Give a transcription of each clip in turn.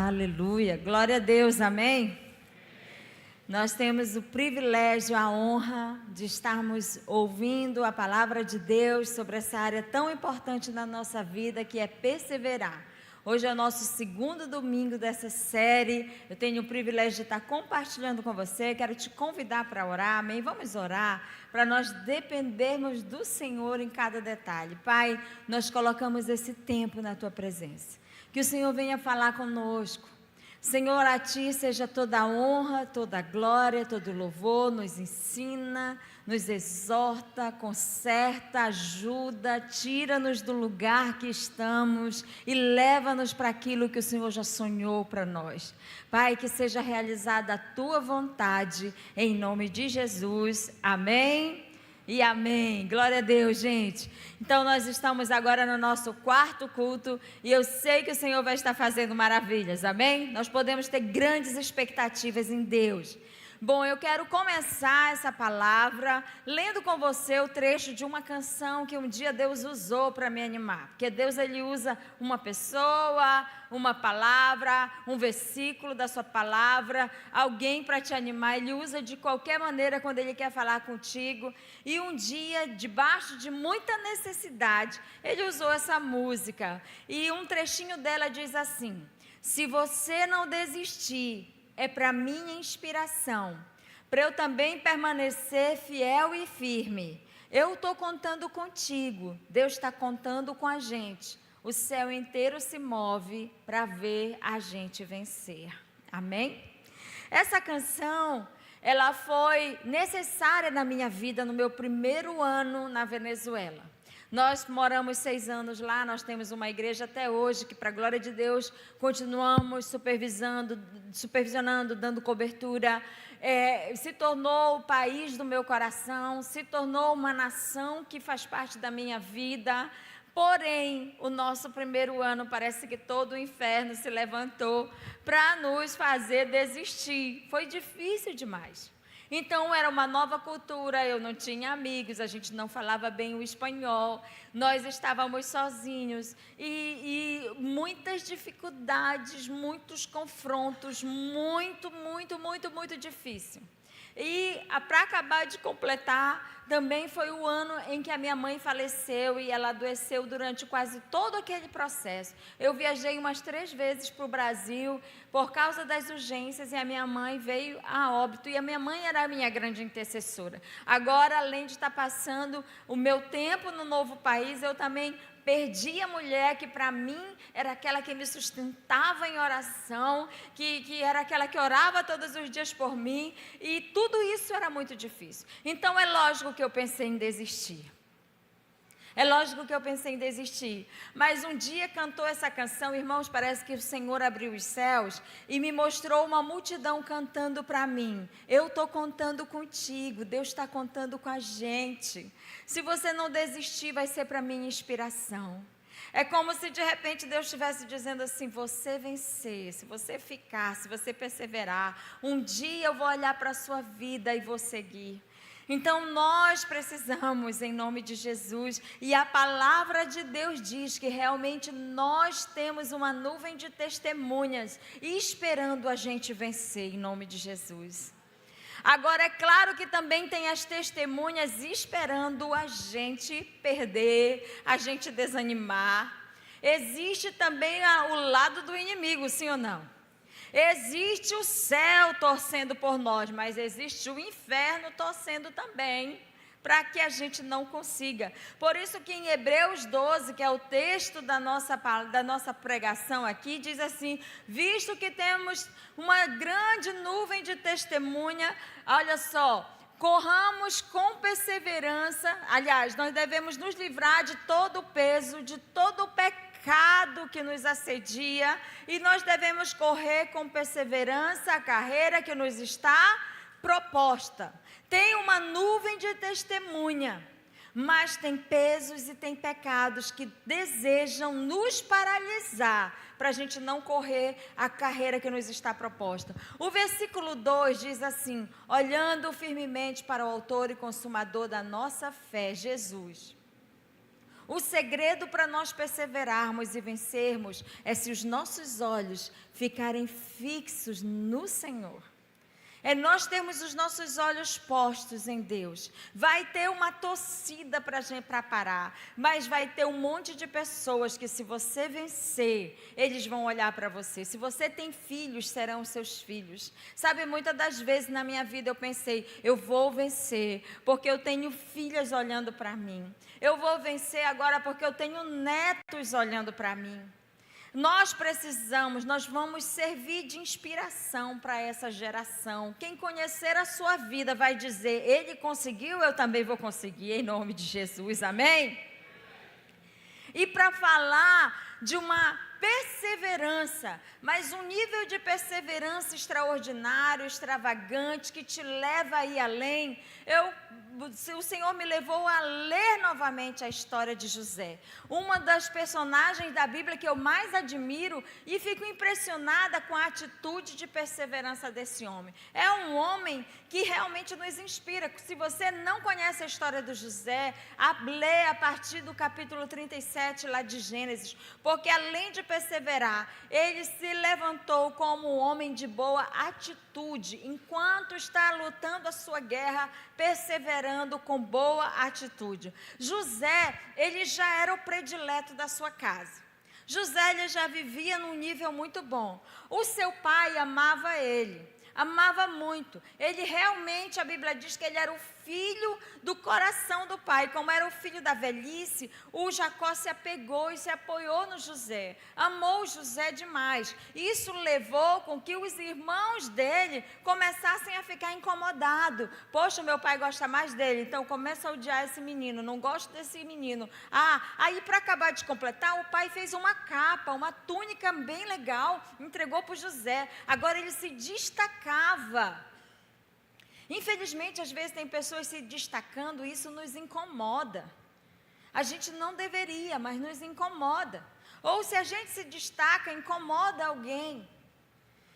Aleluia, glória a Deus, amém? Nós temos o privilégio, a honra de estarmos ouvindo a palavra de Deus sobre essa área tão importante na nossa vida, que é perseverar. Hoje é o nosso segundo domingo dessa série. Eu tenho o privilégio de estar compartilhando com você. Quero te convidar para orar, amém? Vamos orar para nós dependermos do Senhor em cada detalhe. Pai, nós colocamos esse tempo na Tua presença. Que o Senhor venha falar conosco. Senhor, a Ti seja toda a honra, toda a glória, todo o louvor. Nos ensina, nos exorta, conserta, ajuda, tira-nos do lugar que estamos e leva-nos para aquilo que o Senhor já sonhou para nós. Pai, que seja realizada a Tua vontade, em nome de Jesus. Amém. E amém, glória a Deus, gente. Então nós estamos agora no nosso quarto culto e eu sei que o Senhor vai estar fazendo maravilhas, amém? Nós podemos ter grandes expectativas em Deus. Bom, eu quero começar essa palavra lendo com você o trecho de uma canção que um dia Deus usou para me animar. Porque Deus, Ele usa uma pessoa, uma palavra, um versículo da sua palavra, alguém para te animar. Ele usa de qualquer maneira quando Ele quer falar contigo. E um dia, debaixo de muita necessidade, Ele usou essa música. E um trechinho dela diz assim: se você não desistir, é para minha inspiração, para eu também permanecer fiel e firme. Eu estou contando contigo, Deus está contando com a gente. O céu inteiro se move para ver a gente vencer. Amém? Essa canção, ela foi necessária na minha vida no meu primeiro ano na Venezuela. Nós moramos 6 anos lá, nós temos uma igreja até hoje que, para a glória de Deus, continuamos supervisionando, dando cobertura. Se tornou o país do meu coração, se tornou uma nação que faz parte da minha vida. Porém, o nosso primeiro ano parece que todo o inferno se levantou para nos fazer desistir. Foi difícil demais. Então, era uma nova cultura, eu não tinha amigos, a gente não falava bem o espanhol, nós estávamos sozinhos e muitas dificuldades, muitos confrontos, muito difícil. E para acabar de completar, também foi o ano em que a minha mãe faleceu e ela adoeceu durante quase todo aquele processo. Eu viajei umas 3 vezes para o Brasil por causa das urgências e a minha mãe veio a óbito e a minha mãe era a minha grande intercessora. Agora, além de estar passando o meu tempo no novo país, eu também perdi a mulher que para mim era aquela que me sustentava em oração, que era aquela que orava todos os dias por mim, e tudo isso era muito difícil. Então é lógico que eu pensei em desistir. Mas um dia cantou essa canção, irmãos, parece que o Senhor abriu os céus e me mostrou uma multidão cantando para mim. Eu estou contando contigo, Deus está contando com a gente. Se você não desistir, vai ser para minha inspiração. É como se de repente Deus estivesse dizendo assim: você vencer, se você ficar, se você perseverar, um dia eu vou olhar para a sua vida e vou seguir. Então nós precisamos, em nome de Jesus, e a palavra de Deus diz que realmente nós temos uma nuvem de testemunhas esperando a gente vencer, em nome de Jesus. Agora é claro que também tem as testemunhas esperando a gente perder, a gente desanimar. Existe também o lado do inimigo, sim ou não? Existe o céu torcendo por nós, mas existe o inferno torcendo também para que a gente não consiga. Por isso que em Hebreus 12, que é o texto da nossa pregação aqui, diz assim: visto que temos uma grande nuvem de testemunha, olha só, corramos com perseverança. Aliás, nós devemos nos livrar de todo o peso, de todo o pecado que nos assedia, e nós devemos correr com perseverança a carreira que nos está proposta. Tem uma nuvem de testemunha, mas tem pesos e tem pecados que desejam nos paralisar para a gente não correr a carreira que nos está proposta. O versículo 2 diz assim: olhando firmemente para o autor e consumador da nossa fé, Jesus, O segredo para nós perseverarmos e vencermos é se os nossos olhos ficarem fixos no Senhor. É nós termos os nossos olhos postos em Deus. Vai ter uma torcida para parar, mas vai ter um monte de pessoas que, se você vencer, eles vão olhar para você. Se você tem filhos, serão seus filhos. Sabe, muitas das vezes na minha vida eu pensei, eu vou vencer, porque eu tenho filhas olhando para mim. Eu vou vencer agora porque eu tenho netos olhando para mim. Nós vamos servir de inspiração para essa geração. Quem conhecer a sua vida vai dizer, ele conseguiu, eu também vou conseguir, em nome de Jesus, amém? E para falar de uma perseverança, mas um nível de perseverança extraordinário, extravagante, que te leva a ir além, o Senhor me levou a ler novamente a história de José, uma das personagens da Bíblia que eu mais admiro e fico impressionada com a atitude de perseverança desse homem. É um homem que realmente nos inspira. Se você não conhece a história do José, lê a partir do capítulo 37 lá de Gênesis, porque além de perseverar, ele se levantou como um homem de boa atitude, enquanto está lutando a sua guerra, perseverando com boa atitude. José, ele já era o predileto da sua casa. José, ele já vivia num nível muito bom. O seu pai amava ele, amava muito. Ele realmente, a Bíblia diz que ele era o filho do coração do pai. Como era o filho da velhice, o Jacó se apegou e se apoiou no José. Amou José demais. Isso levou com que os irmãos dele começassem a ficar incomodados. Poxa, meu pai gosta mais dele, então começa a odiar esse menino, não gosto desse menino. Aí para acabar de completar, o pai fez uma capa, uma túnica bem legal, entregou para o José. Agora ele se destacava. Infelizmente, às vezes tem pessoas se destacando, isso nos incomoda. A gente não deveria, mas nos incomoda. Ou se a gente se destaca, incomoda alguém.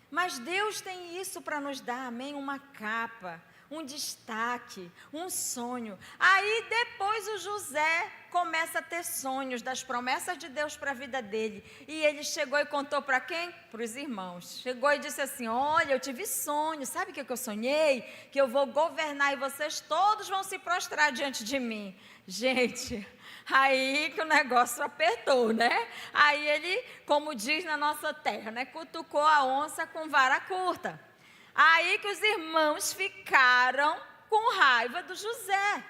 Mas Deus tem isso para nos dar, amém? Uma capa, um destaque, um sonho. Aí depois o José começa a ter sonhos das promessas de Deus para a vida dele. E ele chegou e contou para quem? Para os irmãos. Chegou e disse assim, olha, eu tive sonho, sabe o que eu sonhei? Que eu vou governar e vocês todos vão se prostrar diante de mim. Gente, aí que o negócio apertou, né? Aí ele, como diz na nossa terra, né? Cutucou a onça com vara curta. Aí que os irmãos ficaram com raiva do José.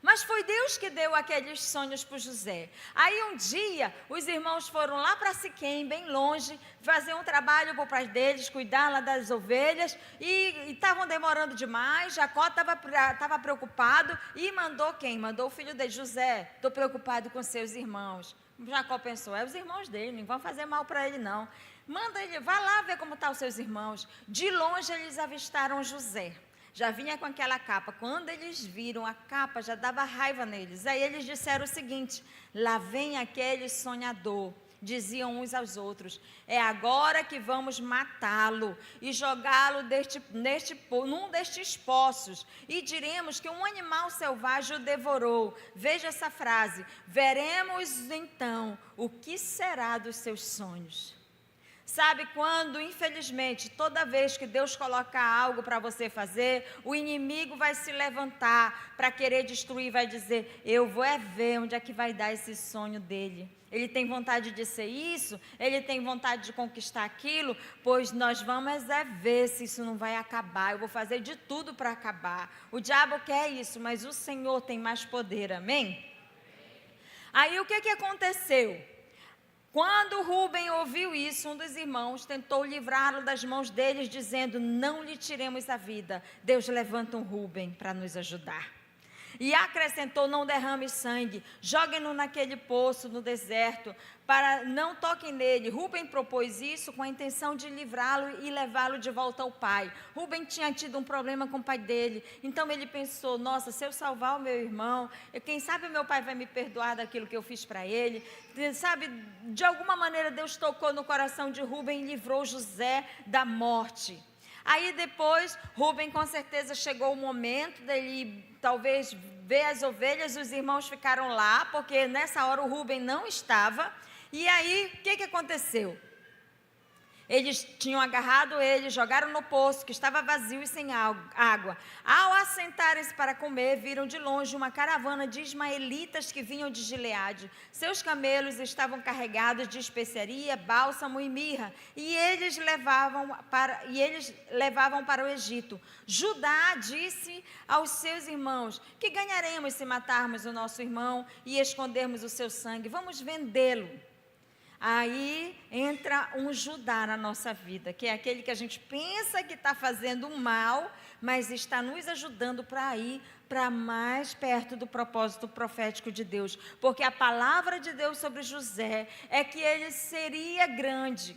Mas foi Deus que deu aqueles sonhos para o José. Aí um dia, os irmãos foram lá para Siquém, bem longe, fazer um trabalho para o pai deles, cuidar lá das ovelhas, e estavam demorando demais. Jacó estava preocupado e mandou quem? Mandou o filho dele, José, estou preocupado com seus irmãos. Jacó pensou, os irmãos dele, não vão fazer mal para ele não. Manda ele, vá lá ver como estão os seus irmãos. De longe eles avistaram José. Já vinha com aquela capa. Quando eles viram a capa, já dava raiva neles. Aí eles disseram o seguinte, lá vem aquele sonhador. Diziam uns aos outros, é agora que vamos matá-lo e jogá-lo num destes poços. E diremos que um animal selvagem o devorou. Veja essa frase, veremos então o que será dos seus sonhos. Sabe quando, infelizmente, toda vez que Deus colocar algo para você fazer, o inimigo vai se levantar para querer destruir, vai dizer, eu vou ver onde é que vai dar esse sonho dele. Ele tem vontade de ser isso, ele tem vontade de conquistar aquilo, pois nós vamos ver se isso não vai acabar, eu vou fazer de tudo para acabar. O diabo quer isso, mas o Senhor tem mais poder, amém? Aí o que aconteceu? Quando Rúben ouviu isso, um dos irmãos tentou livrá-lo das mãos deles, dizendo, não lhe tiremos a vida. Deus levanta um Rúben para nos ajudar. E acrescentou, não derrame sangue, joguem-no naquele poço no deserto, não toquem nele. Rúben propôs isso com a intenção de livrá-lo e levá-lo de volta ao pai. Rúben tinha tido um problema com o pai dele, então ele pensou, nossa, se eu salvar o meu irmão, quem sabe o meu pai vai me perdoar daquilo que eu fiz para ele. Sabe, de alguma maneira Deus tocou no coração de Rúben e livrou José da morte. Aí depois, Rúben com certeza chegou o momento dele talvez ver as ovelhas, os irmãos ficaram lá, porque nessa hora o Rúben não estava. E aí, o que aconteceu? Eles tinham agarrado ele, jogaram no poço, que estava vazio e sem água. Ao assentarem-se para comer, viram de longe uma caravana de ismaelitas que vinham de Gileade. Seus camelos estavam carregados de especiaria, bálsamo e mirra, e eles levavam para o Egito. Judá disse aos seus irmãos: que ganharemos se matarmos o nosso irmão e escondermos o seu sangue? Vamos vendê-lo. Aí entra um Judá na nossa vida, que é aquele que a gente pensa que está fazendo mal, mas está nos ajudando para ir para mais perto do propósito profético de Deus. Porque a palavra de Deus sobre José é que ele seria grande.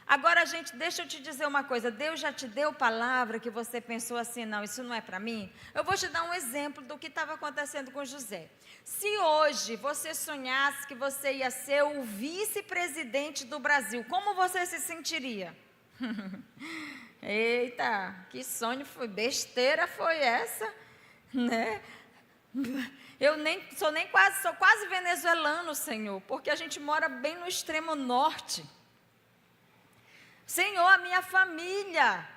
Agora, gente, deixa eu te dizer uma coisa. Deus já te deu palavra que você pensou assim, não, isso não é para mim? Eu vou te dar um exemplo do que estava acontecendo com José. Se hoje você sonhasse que você ia ser o vice-presidente do Brasil, como você se sentiria? Eita, que sonho foi, besteira foi essa, né? Sou quase venezuelano, Senhor, porque a gente mora bem no extremo norte. Senhor, a minha família,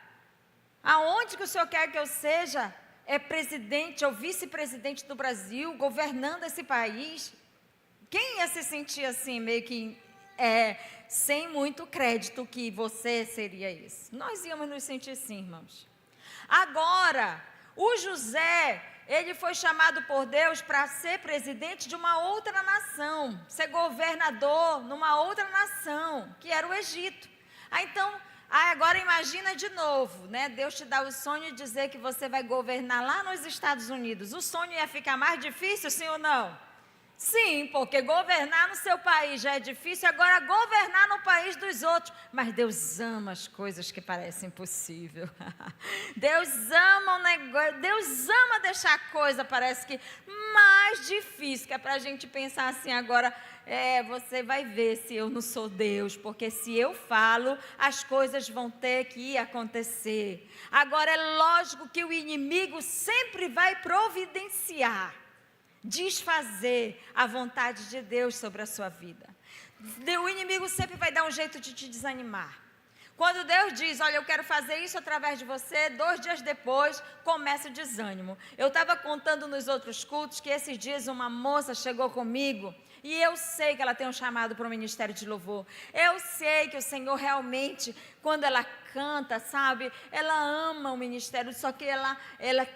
aonde que o Senhor quer que eu seja? É presidente ou vice-presidente do Brasil, governando esse país? Quem ia se sentir assim, meio que sem muito crédito que você seria isso? Nós íamos nos sentir assim, irmãos. Agora, o José, ele foi chamado por Deus para ser presidente de uma outra nação, ser governador numa outra nação, que era o Egito. Então, agora imagina de novo, né? Deus te dá o sonho de dizer que você vai governar lá nos Estados Unidos. O sonho ia ficar mais difícil, sim ou não? Sim, porque governar no seu país já é difícil, agora governar no país dos outros. Mas Deus ama as coisas que parecem impossíveis. Deus ama o negócio, Deus ama deixar a coisa, parece que mais difícil, que é para a gente pensar assim agora. Você vai ver se eu não sou Deus, porque se eu falo, as coisas vão ter que acontecer. Agora é lógico que o inimigo sempre vai providenciar, desfazer a vontade de Deus sobre a sua vida. O inimigo sempre vai dar um jeito de te desanimar. Quando Deus diz, olha, eu quero fazer isso através de você, 2 dias depois, começa o desânimo. Eu estava contando nos outros cultos que esses dias uma moça chegou comigo, e eu sei que ela tem um chamado para o ministério de louvor. Eu sei que o Senhor realmente, quando ela canta, sabe, ela ama o ministério, só que ela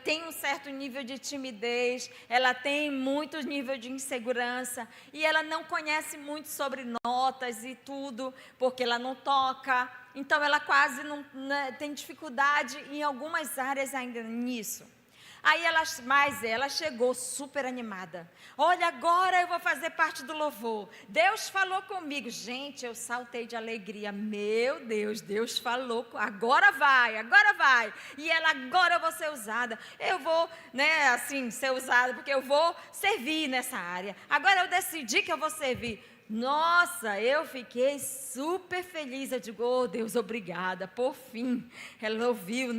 tem um certo nível de timidez, ela tem muito nível de insegurança, e ela não conhece muito sobre notas e tudo, porque ela não toca. Então, ela quase não tem dificuldade em algumas áreas ainda nisso. Aí ela chegou super animada. Olha, agora eu vou fazer parte do louvor. Deus falou comigo. Gente, eu saltei de alegria. Meu Deus, Deus falou. Agora vai. E ela, agora eu vou ser usada. Eu vou, ser usada, porque eu vou servir nessa área. Agora eu decidi que eu vou servir. Nossa, eu fiquei super feliz. Eu digo, oh Deus, obrigada. Por fim, ela ouviu,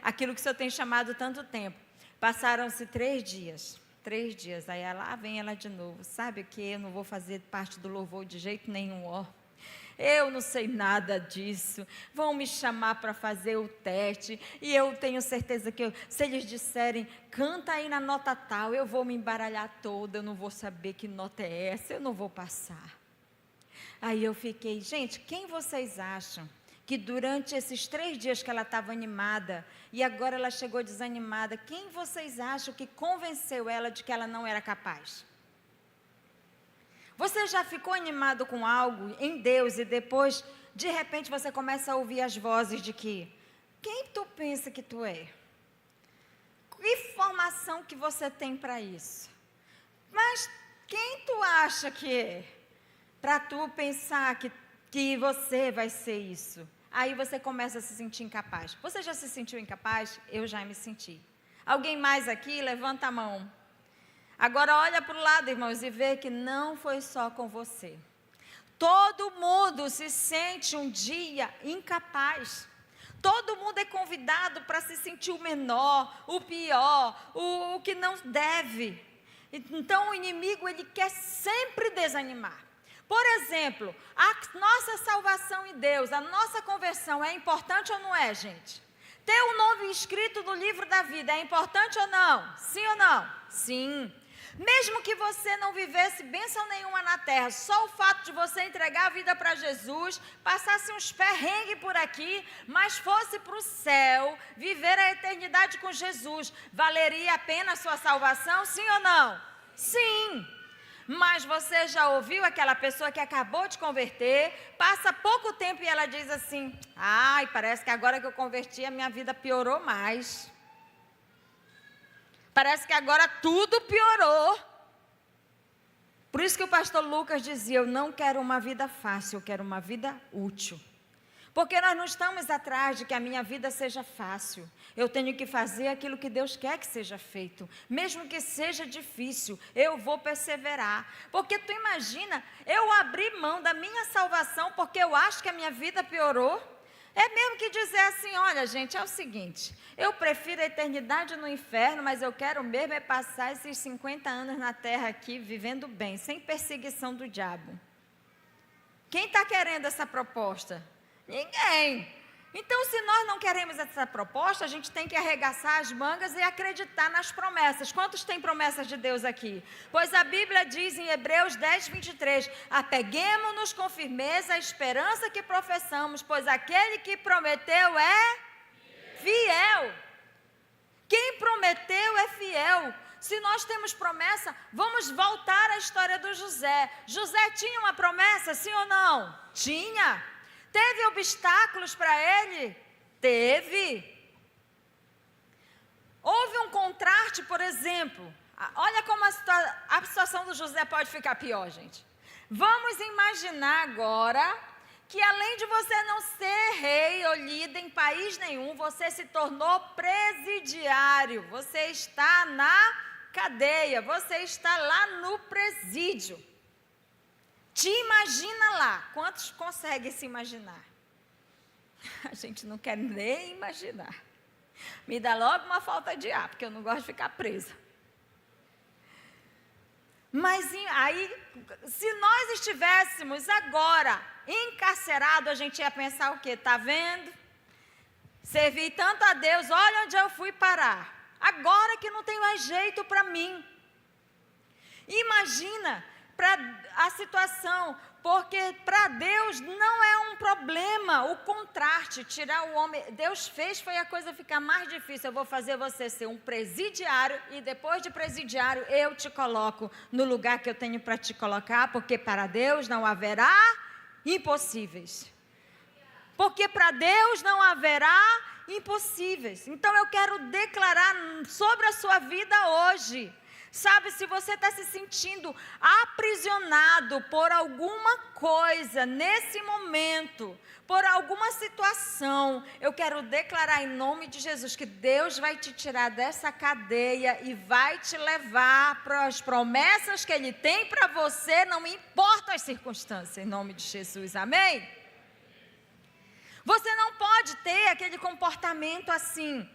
aquilo que o Senhor tem chamado tanto tempo. Passaram-se 3 dias, aí lá vem ela de novo, sabe o que? Eu não vou fazer parte do louvor de jeito nenhum, eu não sei nada disso, vão me chamar para fazer o teste, e eu tenho certeza que se eles disserem, canta aí na nota tal, eu vou me embaralhar toda, eu não vou saber que nota é essa, eu não vou passar. Aí eu fiquei, gente, quem vocês acham que durante esses 3 dias que ela estava animada, e agora ela chegou desanimada, quem vocês acham que convenceu ela de que ela não era capaz? Você já ficou animado com algo em Deus e depois, de repente, você começa a ouvir as vozes de que, quem tu pensa que tu é? Que formação que você tem para isso? Mas quem tu acha que é? Para tu pensar que você vai ser isso? Aí você começa a se sentir incapaz. Você já se sentiu incapaz? Eu já me senti. Alguém mais aqui? Levanta a mão. Agora olha para o lado, irmãos, e vê que não foi só com você. Todo mundo se sente um dia incapaz. Todo mundo é convidado para se sentir o menor, o pior, o que não deve. Então o inimigo, ele quer sempre desanimar. Por exemplo, a nossa salvação em Deus, a nossa conversão é importante ou não é, gente? Ter o nome escrito no livro da vida é importante ou não? Sim ou não? Sim. Mesmo que você não vivesse bênção nenhuma na terra, só o fato de você entregar a vida para Jesus, passasse uns perrengues por aqui, mas fosse para o céu, viver a eternidade com Jesus, valeria a pena a sua salvação? Sim ou não? Sim. Mas você já ouviu aquela pessoa que acabou de converter, passa pouco tempo e ela diz assim: ai, parece que agora que eu converti a minha vida piorou mais. Parece que agora tudo piorou. Por isso que o pastor Lucas dizia: eu não quero uma vida fácil, eu quero uma vida útil. Porque nós não estamos atrás de que a minha vida seja fácil. Eu tenho que fazer aquilo que Deus quer que seja feito. Mesmo que seja difícil, eu vou perseverar. Porque tu imagina, eu abrir mão da minha salvação porque eu acho que a minha vida piorou. É mesmo que dizer assim: olha gente, é o seguinte, eu prefiro a eternidade no inferno, mas eu quero mesmo é passar esses 50 anos na terra aqui, vivendo bem, sem perseguição do diabo. Quem está querendo essa proposta? Ninguém. Então, se nós não queremos essa proposta, a gente tem que arregaçar as mangas e acreditar nas promessas. Quantos têm promessas de Deus aqui? Pois a Bíblia diz em Hebreus 10, 23, apeguemo-nos com firmeza à esperança que professamos, pois aquele que prometeu é fiel. Quem prometeu é fiel. Se nós temos promessa, vamos voltar à história do José. José tinha uma promessa, sim ou não? Tinha. Teve obstáculos para ele? Teve. Houve um contraste, por exemplo. Olha como a situação do José pode ficar pior, gente. Vamos imaginar agora que além de você não ser rei ou líder em país nenhum, você se tornou presidiário. Você está na cadeia, você está lá no presídio. Te imagina lá. Quantos conseguem se imaginar? A gente não quer nem imaginar. Me dá logo uma falta de ar, porque eu não gosto de ficar presa. Mas aí, se nós estivéssemos agora encarcerados, a gente ia pensar o quê? Está vendo? Servi tanto a Deus, olha onde eu fui parar. Agora que não tem mais jeito para mim. Imagina a situação, porque para Deus não é um problema o contraste, tirar o homem. Deus fez foi a coisa ficar mais difícil. Eu vou fazer você ser um presidiário e depois de presidiário eu te coloco no lugar que eu tenho para te colocar, porque para Deus não haverá impossíveis. Porque para Deus não haverá impossíveis. Então eu quero declarar sobre a sua vida hoje. Sabe, se você está se sentindo aprisionado por alguma coisa nesse momento, por alguma situação, eu quero declarar em nome de Jesus que Deus vai te tirar dessa cadeia e vai te levar para as promessas que Ele tem para você, não importa as circunstâncias, em nome de Jesus, amém? Você não pode ter aquele comportamento assim.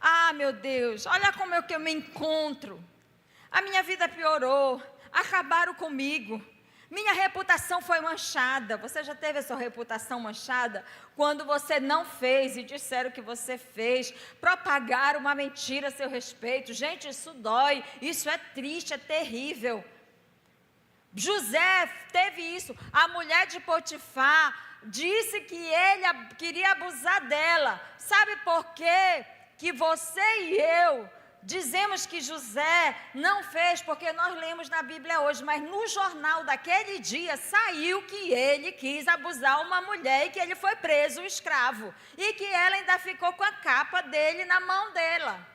Ah, meu Deus, olha como é que eu me encontro. A minha vida piorou, acabaram comigo. Minha reputação foi manchada. Você já teve a sua reputação manchada? Quando você não fez e disseram que você fez, propagaram uma mentira a seu respeito. Gente, isso dói, isso é triste, é terrível. José teve isso. A mulher de Potifar disse que ele queria abusar dela. Sabe por quê? Que você e eu dizemos que José não fez, porque nós lemos na Bíblia hoje, mas no jornal daquele dia saiu que ele quis abusar uma mulher e que ele foi preso, um escravo, e que ela ainda ficou com a capa dele na mão dela.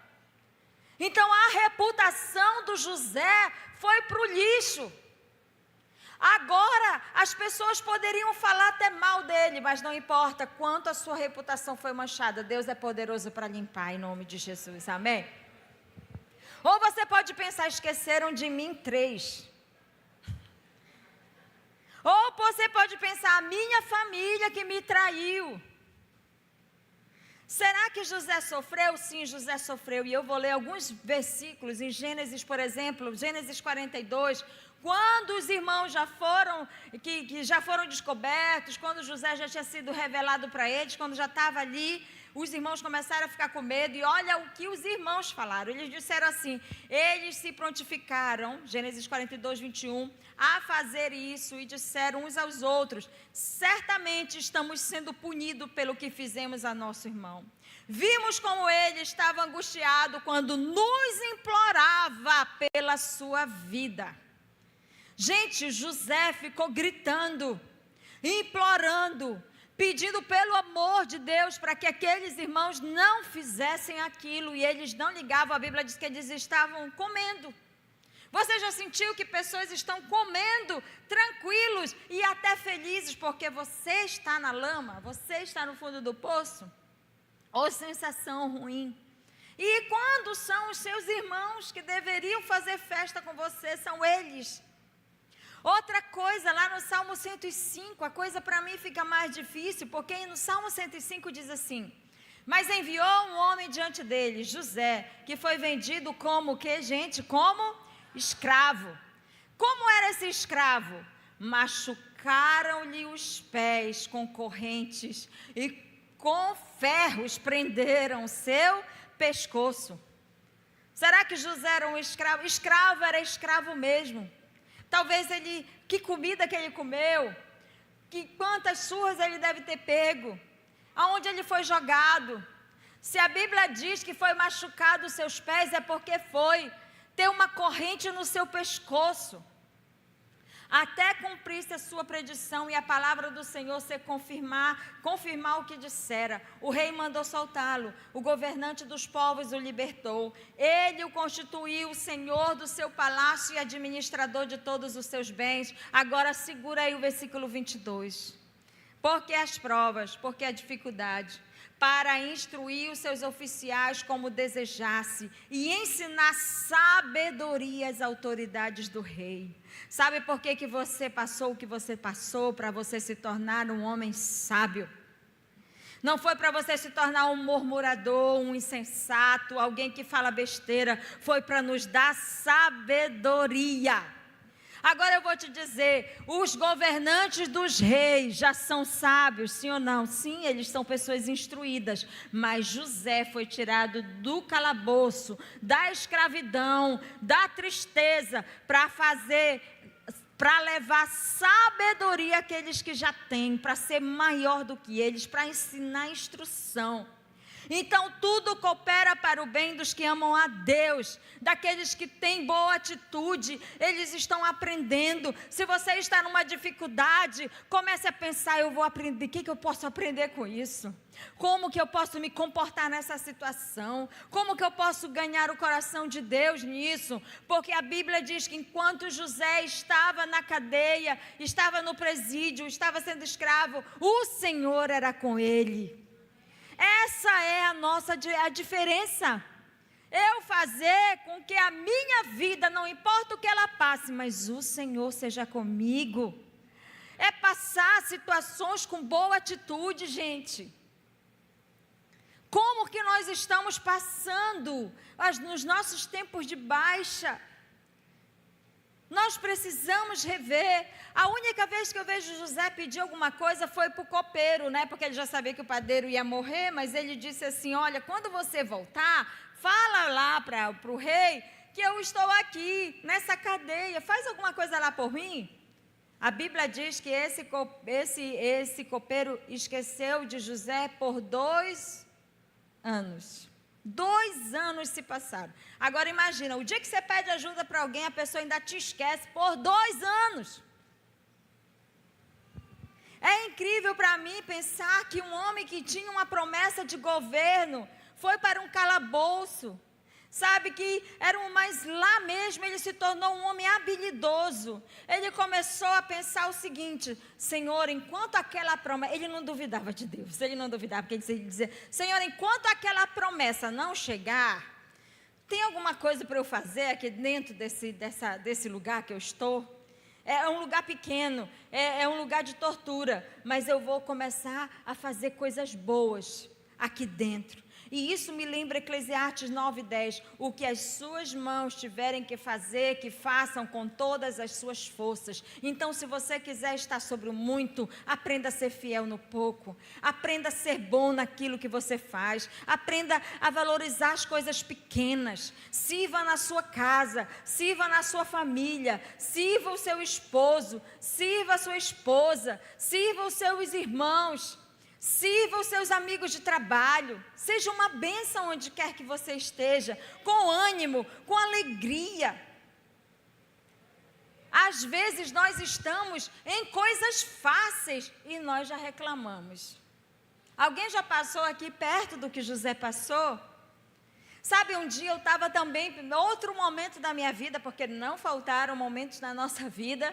Então a reputação do José foi para o lixo. Agora, as pessoas poderiam falar até mal dele, mas não importa quanto a sua reputação foi manchada, Deus é poderoso para limpar, em nome de Jesus, amém? Ou você pode pensar, esqueceram de mim 3. Ou você pode pensar, a minha família que me traiu. Será que José sofreu? Sim, José sofreu. E eu vou ler alguns versículos em Gênesis, por exemplo, Gênesis 42, quando os irmãos já foram, que já foram descobertos, quando José já tinha sido revelado para eles, quando já estava ali, os irmãos começaram a ficar com medo. E olha o que os irmãos falaram. Eles disseram assim, eles se prontificaram, Gênesis 42, 21, a fazer isso, e disseram uns aos outros, certamente estamos sendo punidos pelo que fizemos a nosso irmão. Vimos como ele estava angustiado quando nos implorava pela sua vida. Gente, José ficou gritando, implorando, pedindo pelo amor de Deus para que aqueles irmãos não fizessem aquilo, e eles não ligavam. A Bíblia diz que eles estavam comendo. Você já sentiu que pessoas estão comendo tranquilos e até felizes porque você está na lama, você está no fundo do poço? Ou sensação ruim? E quando são os seus irmãos que deveriam fazer festa com você, são eles. Outra coisa, lá no Salmo 105, a coisa para mim fica mais difícil, porque no Salmo 105 diz assim, mas enviou um homem diante dele, José, que foi vendido como o que, gente? Como escravo. Como era esse escravo? Machucaram-lhe os pés com correntes e com ferros prenderam seu pescoço. Será que José era um escravo? Escravo era escravo mesmo. Talvez que comida que ele comeu, quantas surras ele deve ter pego, aonde ele foi jogado. Se a Bíblia diz que foi machucado os seus pés, é porque foi ter uma corrente no seu pescoço, até cumprir-se a sua predição e a palavra do Senhor se confirmar o que dissera. O rei mandou soltá-lo, o governante dos povos o libertou, ele o constituiu senhor do seu palácio e administrador de todos os seus bens. Agora segura aí o versículo 22, porque as provas, porque a dificuldade, para instruir os seus oficiais como desejasse e ensinar sabedoria às autoridades do rei. Sabe por que você passou o que você passou? Para você se tornar um homem sábio. Não foi para você se tornar um murmurador, um insensato, alguém que fala besteira. Foi para nos dar sabedoria. Agora eu vou te dizer, os governantes dos reis já são sábios, sim ou não? Sim, eles são pessoas instruídas, mas José foi tirado do calabouço, da escravidão, da tristeza, para levar sabedoria àqueles que já têm, para ser maior do que eles, para ensinar instrução. Então tudo coopera para o bem dos que amam a Deus, daqueles que têm boa atitude, eles estão aprendendo. Se você está numa dificuldade, comece a pensar, eu vou aprender, o que eu posso aprender com isso? Como que eu posso me comportar nessa situação? Como que eu posso ganhar o coração de Deus nisso? Porque a Bíblia diz que enquanto José estava na cadeia, estava no presídio, estava sendo escravo, o Senhor era com ele. Essa é a diferença. Eu fazer com que a minha vida, não importa o que ela passe, mas o Senhor seja comigo. É passar situações com boa atitude, gente. Como que nós estamos passando nos nossos tempos de baixa? Nós precisamos rever. A única vez que eu vejo José pedir alguma coisa foi para o copeiro, né? Porque ele já sabia que o padeiro ia morrer, mas ele disse assim, olha, quando você voltar, fala lá para o rei que eu estou aqui, nessa cadeia, faz alguma coisa lá por mim. A Bíblia diz que esse copeiro esqueceu de José por 2 anos. 2 anos se passaram. Agora imagina, o dia que você pede ajuda para alguém, a pessoa ainda te esquece por 2 anos. É incrível para mim pensar que um homem que tinha uma promessa de governo foi para um calabouço. Sabe que mas lá mesmo ele se tornou um homem habilidoso. Ele começou a pensar o seguinte, Senhor, enquanto aquela promessa, ele não duvidava de Deus, ele não duvidava, porque ele dizia, Senhor, enquanto aquela promessa não chegar, tem alguma coisa para eu fazer aqui dentro desse lugar que eu estou? É um lugar pequeno, é um lugar de tortura, mas eu vou começar a fazer coisas boas. aqui dentro. E isso me lembra Eclesiastes 9:10, o que as suas mãos tiverem que fazer, que façam com todas as suas forças. Então, se você quiser estar sobre o muito, aprenda a ser fiel no pouco, aprenda a ser bom naquilo que você faz, aprenda a valorizar as coisas pequenas, sirva na sua casa, sirva na sua família, sirva o seu esposo, sirva a sua esposa, sirva os seus irmãos, sirva os seus amigos de trabalho, seja uma bênção onde quer que você esteja, com ânimo, com alegria. Às vezes nós estamos em coisas fáceis e nós já reclamamos. Alguém já passou aqui perto do que José passou? Sabe, um dia eu estava também, em outro momento da minha vida, porque não faltaram momentos na nossa vida,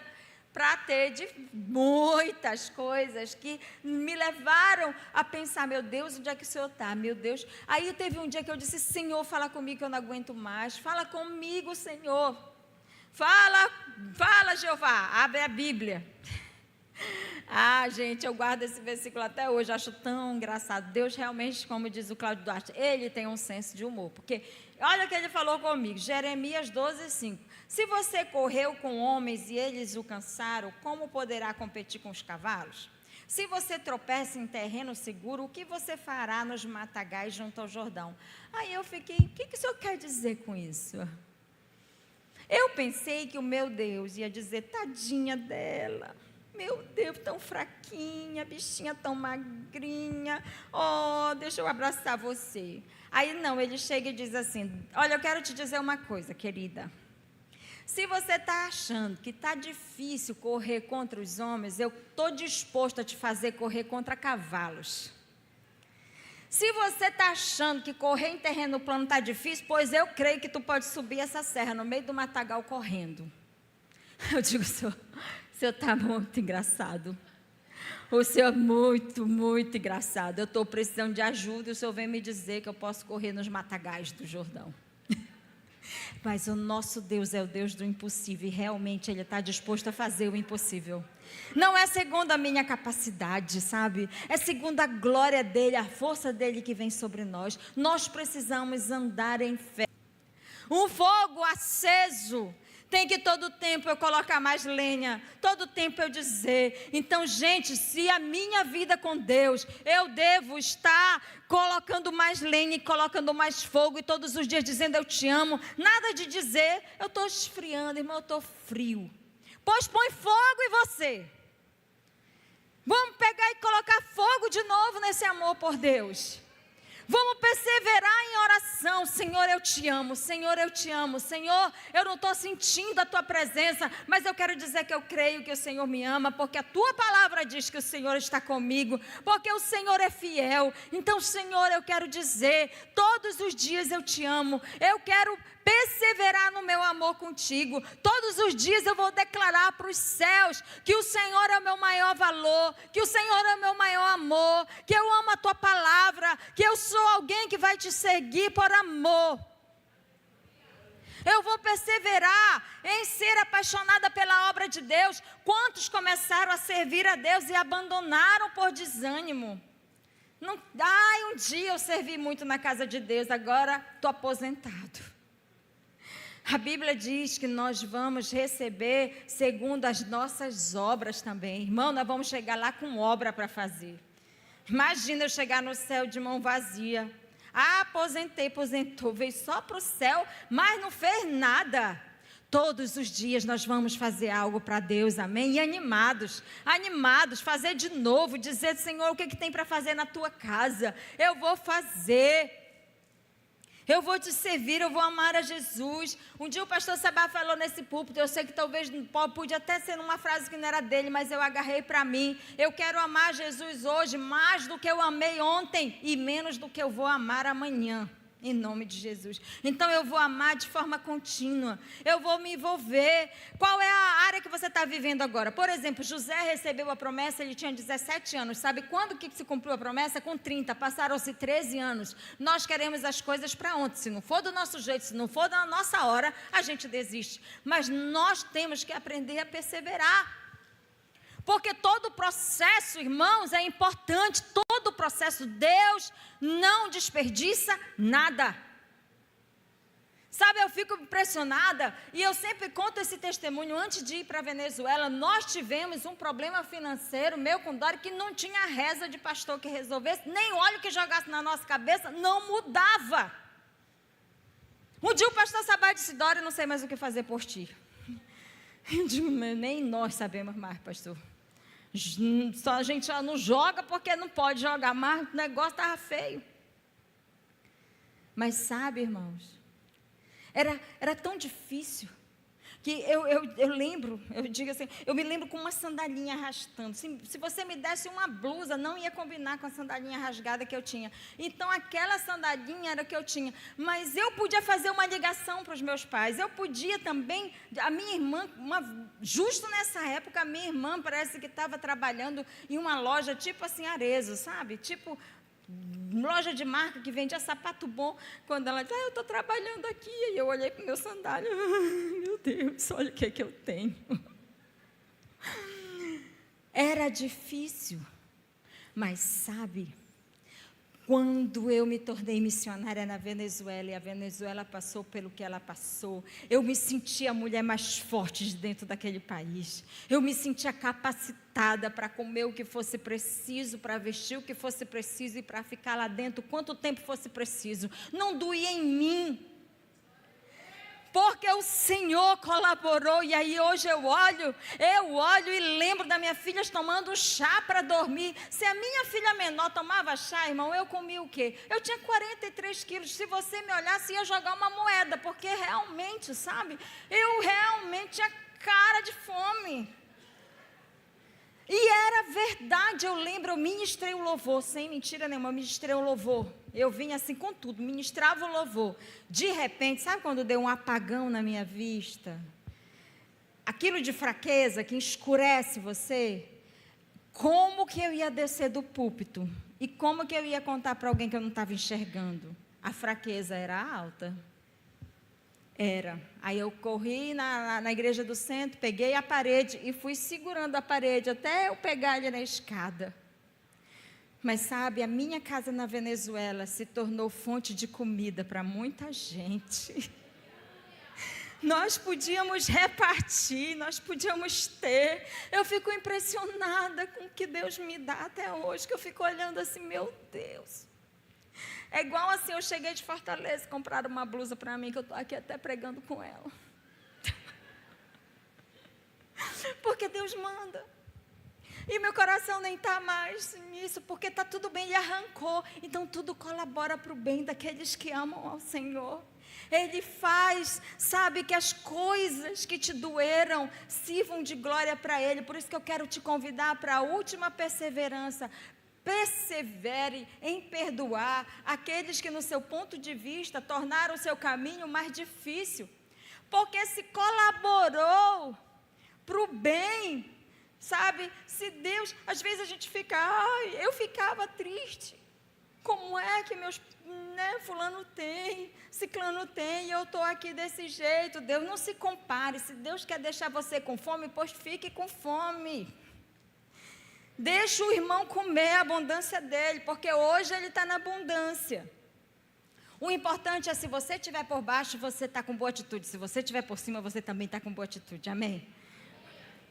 para ter de muitas coisas que me levaram a pensar, meu Deus, onde é que o Senhor está? Meu Deus. Aí teve um dia que eu disse, Senhor, fala comigo que eu não aguento mais. Fala comigo, Senhor. Fala, Jeová. Abre a Bíblia. Ah, gente, eu guardo esse versículo até hoje, acho tão engraçado. Deus realmente, como diz o Cláudio Duarte, ele tem um senso de humor. Porque, olha o que ele falou comigo, Jeremias 12:5. Se você correu com homens e eles o cansaram, como poderá competir com os cavalos? Se você tropeça em terreno seguro, o que você fará nos matagais junto ao Jordão? Aí eu fiquei, o que o senhor quer dizer com isso? Eu pensei que o meu Deus ia dizer, tadinha dela. Meu Deus, tão fraquinha, bichinha tão magrinha. Oh, deixa eu abraçar você. Aí não, ele chega e diz assim, olha, eu quero te dizer uma coisa, querida. Se você está achando que está difícil correr contra os homens, eu estou disposto a te fazer correr contra cavalos. Se você está achando que correr em terreno plano está difícil, pois eu creio que tu pode subir essa serra no meio do matagal correndo. Eu digo, o senhor está muito engraçado. O senhor é muito, muito engraçado. Eu estou precisando de ajuda e o senhor vem me dizer que eu posso correr nos matagais do Jordão. Mas o nosso Deus é o Deus do impossível e realmente Ele está disposto a fazer o impossível. Não é segundo a minha capacidade, sabe? É segundo a glória dEle, a força dEle que vem sobre nós. Nós precisamos andar em fé. Um fogo aceso. Tem que todo tempo eu colocar mais lenha, todo tempo eu dizer. Então, gente, se a minha vida com Deus, eu devo estar colocando mais lenha e colocando mais fogo e todos os dias dizendo eu te amo. Nada de dizer, eu estou esfriando, irmão, eu estou frio. Pois põe fogo em você. Vamos pegar e colocar fogo de novo nesse amor por Deus. Vamos perseverar em oração. Senhor, eu te amo. Senhor, eu te amo. Senhor, eu não estou sentindo a tua presença, mas eu quero dizer que eu creio que o Senhor me ama, porque a tua palavra diz que o Senhor está comigo, porque o Senhor é fiel. Então, Senhor, eu quero dizer, todos os dias eu te amo. Eu quero perseverar no meu amor contigo. Todos os dias eu vou declarar para os céus que o Senhor é o meu maior valor, que o Senhor é o meu maior amor, que eu amo a tua palavra, que eu sou alguém que vai te seguir por amor. Eu vou perseverar em ser apaixonada pela obra de Deus. Quantos começaram a servir a Deus e abandonaram por desânimo? Não, um dia eu servi muito na casa de Deus, agora estou aposentado. A Bíblia diz que nós vamos receber segundo as nossas obras também. Irmão, nós vamos chegar lá com obra para fazer. Imagina eu chegar no céu de mão vazia. Aposentou, veio só para o céu, mas não fez nada. Todos os dias nós vamos fazer algo para Deus, amém? E animados, fazer de novo, dizer, Senhor, o que tem para fazer na tua casa? Eu vou fazer. Eu vou te servir, eu vou amar a Jesus. Um dia o pastor Sabá falou nesse púlpito, eu sei que talvez podia até ser uma frase que não era dele, mas eu agarrei para mim. Eu quero amar Jesus hoje mais do que eu amei ontem e menos do que eu vou amar amanhã. Em nome de Jesus. Então eu vou amar de forma contínua. Eu vou me envolver. Qual é a área que você está vivendo agora? Por exemplo, José recebeu a promessa, ele tinha 17 anos. Sabe quando que se cumpriu a promessa? Com 30. Passaram-se 13 anos. Nós queremos as coisas para ontem. Se não for do nosso jeito, se não for da nossa hora, a gente desiste. Mas nós temos que aprender a perseverar. Porque todo o processo, irmãos, é importante. Todo o processo, Deus não desperdiça nada. Sabe, eu fico impressionada, e eu sempre conto esse testemunho. Antes de ir para a Venezuela, nós tivemos um problema financeiro, meu com Dori, que não tinha reza de pastor que resolvesse, nem óleo que jogasse na nossa cabeça, não mudava. Um dia o pastor Sabá disse: Dori, não sei mais o que fazer por ti. Eu digo: nem nós sabemos mais, pastor. Só a gente já não joga porque não pode jogar mais, o negócio estava feio. Mas sabe, irmãos, era tão difícil, que eu lembro, eu digo assim, eu me lembro com uma sandalinha arrastando. Se você me desse uma blusa, não ia combinar com a sandalinha rasgada que eu tinha. Então, aquela sandalinha era o que eu tinha. Mas eu podia fazer uma ligação para os meus pais. Eu podia também, a minha irmã, justo nessa época, a minha irmã parece que estava trabalhando em uma loja tipo assim, Arezzo, sabe? Tipo loja de marca que vendia sapato bom. Quando ela disse: eu estou trabalhando aqui, e eu olhei para o meu sandália, meu Deus, olha o que eu tenho. Era difícil, mas sabe, quando eu me tornei missionária na Venezuela, e a Venezuela passou pelo que ela passou, eu me sentia a mulher mais forte de dentro daquele país. Eu me sentia capacitada para comer o que fosse preciso, para vestir o que fosse preciso e para ficar lá dentro quanto tempo fosse preciso. Não doía em mim, porque o Senhor colaborou. E aí hoje eu olho e lembro das minhas filhas tomando chá para dormir. Se a minha filha menor tomava chá, irmão, eu comia o quê? Eu tinha 43 quilos, se você me olhasse ia jogar uma moeda, porque realmente, sabe, eu realmente tinha cara de fome. E era verdade, eu lembro, eu ministrei o louvor, sem mentira nenhuma, eu ministrei o louvor. Eu vinha assim com tudo, ministrava o louvor. De repente, sabe quando deu um apagão na minha vista? Aquilo de fraqueza que escurece você. Como que eu ia descer do púlpito? E como que eu ia contar para alguém que eu não estava enxergando? A fraqueza era alta. Era. Aí eu corri na igreja do centro, peguei a parede e fui segurando a parede até eu pegar ele na escada. Mas sabe, a minha casa na Venezuela se tornou fonte de comida para muita gente. Nós podíamos repartir, nós podíamos ter. Eu fico impressionada com o que Deus me dá até hoje, que eu fico olhando assim, meu Deus. É igual assim, eu cheguei de Fortaleza, compraram uma blusa para mim, que eu estou aqui até pregando com ela. Porque Deus manda. E meu coração nem está mais nisso, porque está tudo bem, Ele arrancou. Então tudo colabora para o bem daqueles que amam ao Senhor. Ele faz, sabe, que as coisas que te doeram sirvam de glória para Ele. Por isso que eu quero te convidar para a última perseverança. Persevere em perdoar aqueles que no seu ponto de vista tornaram o seu caminho mais difícil. Porque se colaborou para o bem, sabe, se Deus, às vezes a gente fica, eu ficava triste, como é que fulano tem, ciclano tem, e eu estou aqui desse jeito. Deus, não se compare. Se Deus quer deixar você com fome, pois fique com fome. Deixa o irmão comer a abundância dele, porque hoje ele está na abundância. O importante é, se você estiver por baixo, você está com boa atitude. Se você estiver por cima, você também está com boa atitude. Amém?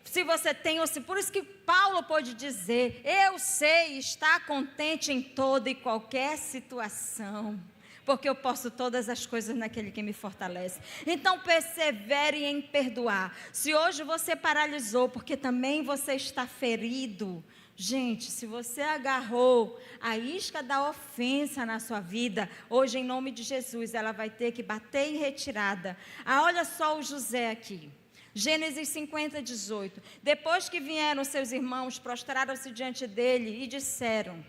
Se você tem, ou se, por isso que Paulo pode dizer, eu sei estar contente em toda e qualquer situação, porque eu posso todas as coisas naquele que me fortalece. Então persevere em perdoar. Se hoje você paralisou, porque também você está ferido, gente, se você agarrou a isca da ofensa na sua vida, hoje em nome de Jesus, ela vai ter que bater em retirada. Olha só o José aqui. Gênesis 50, 18. Depois que vieram seus irmãos, prostraram-se diante dele e disseram: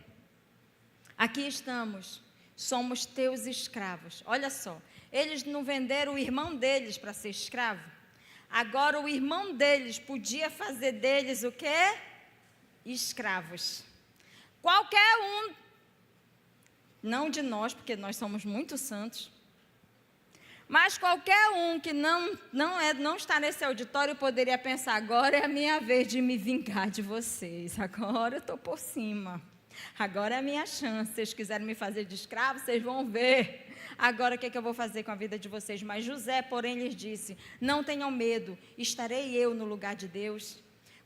aqui estamos, somos teus escravos. Olha só, eles não venderam o irmão deles para ser escravo. Agora o irmão deles podia fazer deles o quê? Escravos. Qualquer um, não de nós, porque nós somos muito santos, Mas qualquer um que não está nesse auditório poderia pensar, agora é a minha vez de me vingar de vocês. Agora eu estou por cima. Agora é a minha chance. Se vocês quiserem me fazer de escravo, vocês vão ver. Agora o que eu vou fazer com a vida de vocês? Mas José, porém, lhes disse, não tenham medo, estarei eu no lugar de Deus.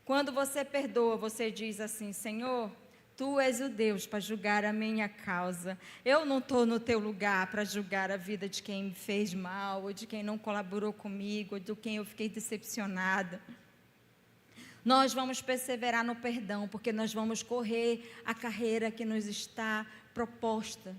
Quando você perdoa, você diz assim, Senhor, Tu és o Deus para julgar a minha causa. Eu não estou no teu lugar para julgar a vida de quem me fez mal, ou de quem não colaborou comigo, ou de quem eu fiquei decepcionada. Nós vamos perseverar no perdão, porque nós vamos correr a carreira que nos está proposta.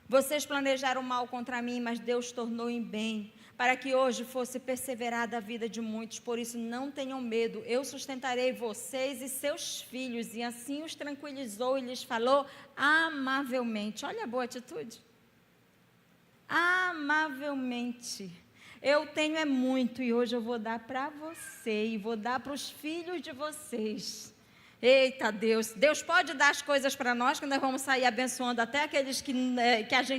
Vocês planejaram mal contra mim, mas Deus tornou em bem, para que hoje fosse perseverada a vida de muitos. Por isso, não tenham medo, eu sustentarei vocês e seus filhos. E assim os tranquilizou e lhes falou amavelmente. Olha a boa atitude. Amavelmente. Eu tenho é muito e hoje eu vou dar para você e vou dar para os filhos de vocês. Eita Deus, Deus pode dar as coisas para nós que nós vamos sair abençoando até aqueles que a gente